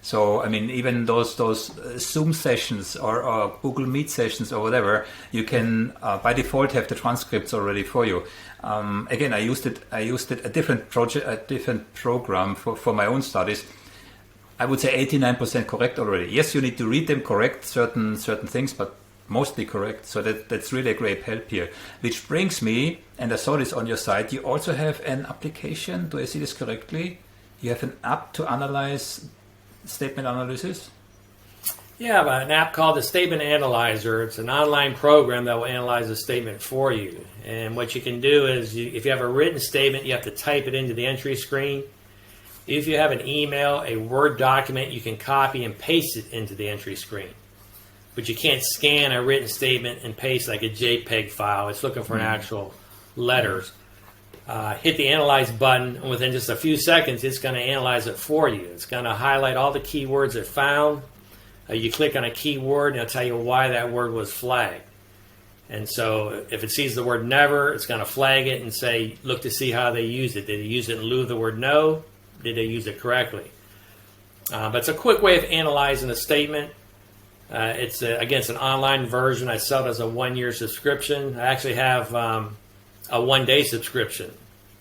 So, I mean, even those Zoom sessions or Google Meet sessions or whatever, you can by default have the transcripts already for you. Again, I used it a different program for my own studies. I would say 89% correct already. Yes, you need to read them correct, certain things, but mostly correct. So that's really a great help here. Which brings me, and I saw this on your site, you also have an application. Do I see this correctly? You have an app to analyze statement analysis? Yeah, an app called the Statement Analyzer. It's an online program that will analyze a statement for you. And what you can do is, if you have a written statement, you have to type it into the entry screen. If you have an email, a Word document, you can copy and paste it into the entry screen. But you can't scan a written statement and paste like a JPEG file. It's looking for an actual letters. Hit the Analyze button, and within just a few seconds, it's going to analyze it for you. It's going to highlight all the keywords it found. You click on a keyword, and it'll tell you why that word was flagged. And so if it sees the word never, it's going to flag it and say, look to see how they used it. Did they use it in lieu of the word no? Did they use it correctly? But it's a quick way of analyzing a statement. It's an online version. I sell it as a 1-year subscription. I actually have a 1-day subscription.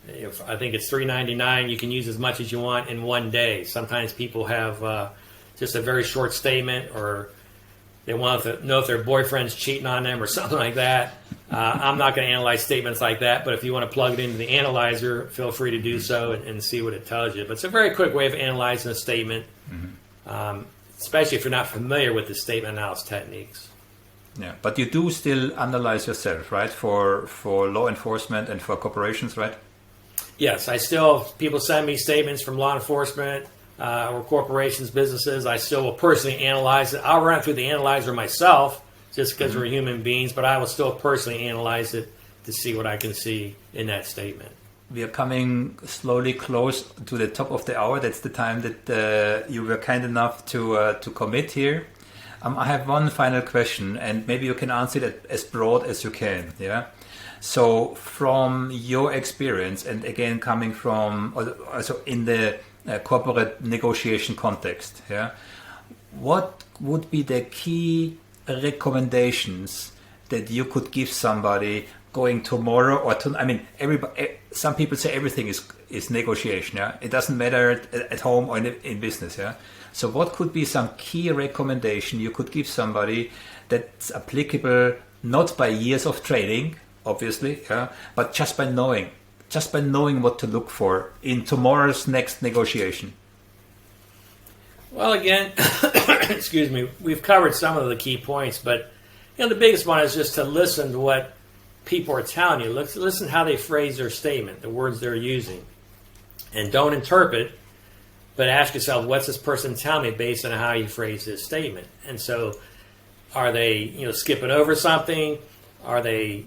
I think it's $3.99. You can use as much as you want in 1 day. Sometimes people have just a very short statement, or they want to know if their boyfriend's cheating on them or something like that. I'm not going to analyze statements like that, but if you want to plug it into the analyzer, feel free to do so and see what it tells you. But it's a very quick way of analyzing a statement. Especially if you're not familiar with the statement analysis techniques. Yeah, but you do still analyze yourself, right? For law enforcement and for corporations, right? Yes, people send me statements from law enforcement or corporations, businesses. I still will personally analyze it. I'll run through the analyzer myself just because we're human beings, but I will still personally analyze it to see what I can see in that statement. We are coming slowly close to the top of the hour. That's the time that you were kind enough to commit here. I have one final question, and maybe you can answer it as broad as you can. Yeah. So, from your experience, and again coming from also in the corporate negotiation context, yeah, what would be the key recommendations that you could give somebody going tomorrow or some people say everything is negotiation. Yeah, it doesn't matter at home or in business. Yeah, so what could be some key recommendation you could give somebody that's applicable not by years of training, obviously, yeah, but just by knowing what to look for in tomorrow's next negotiation? Well, again, excuse me, we've covered some of the key points, but the biggest one is just to listen to what people are telling you. Listen how they phrase their statement, the words they're using, and don't interpret But ask yourself, what's this person telling me based on how you phrase this statement? And so, are they, skipping over something? Are they,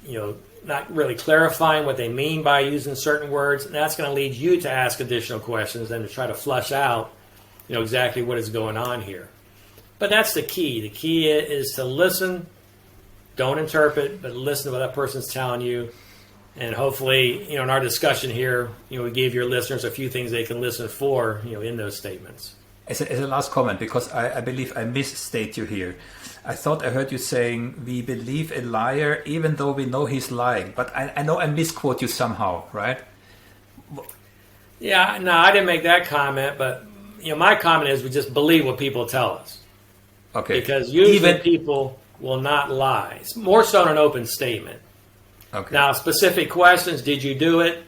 not really clarifying what they mean by using certain words? And that's going to lead you to ask additional questions and to try to flush out, exactly what is going on here. But that's the key. The key is to listen. Don't interpret, but listen to what that person's telling you. And hopefully, in our discussion here, we gave your listeners a few things they can listen for, in those statements. As a last comment, because I believe I misstate you here. I thought I heard you saying we believe a liar even though we know he's lying. But I know I misquote you somehow, right? Yeah, no, I didn't make that comment. But, my comment is we just believe what people tell us. Okay. Because usually people will not lie. It's more so in an open statement. Okay. Now, specific questions, did you do it?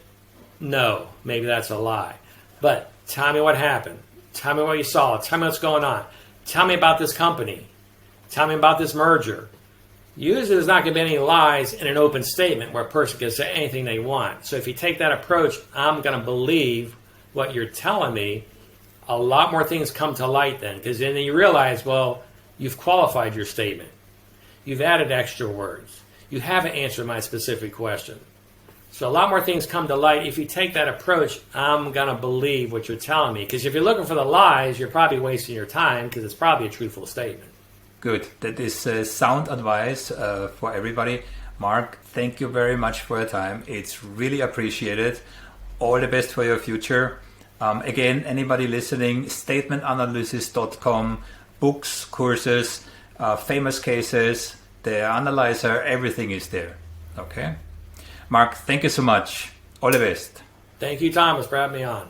No. Maybe that's a lie. But tell me what happened. Tell me what you saw. Tell me what's going on. Tell me about this company. Tell me about this merger. Usually there's not going to be any lies in an open statement where a person can say anything they want. So if you take that approach, I'm going to believe what you're telling me, a lot more things come to light then. Because then you realize, well, you've qualified your statement. You've added extra words. You haven't answered my specific question. So a lot more things come to light. If you take that approach, I'm going to believe what you're telling me. Because if you're looking for the lies, you're probably wasting your time because it's probably a truthful statement. Good. That is sound advice for everybody. Mark, thank you very much for your time. It's really appreciated. All the best for your future. Again, anybody listening, statementanalysis.com, books, courses, famous cases, the analyzer, everything is there. Okay? Mark, thank you so much. All the best. Thank you, Thomas, for having me on.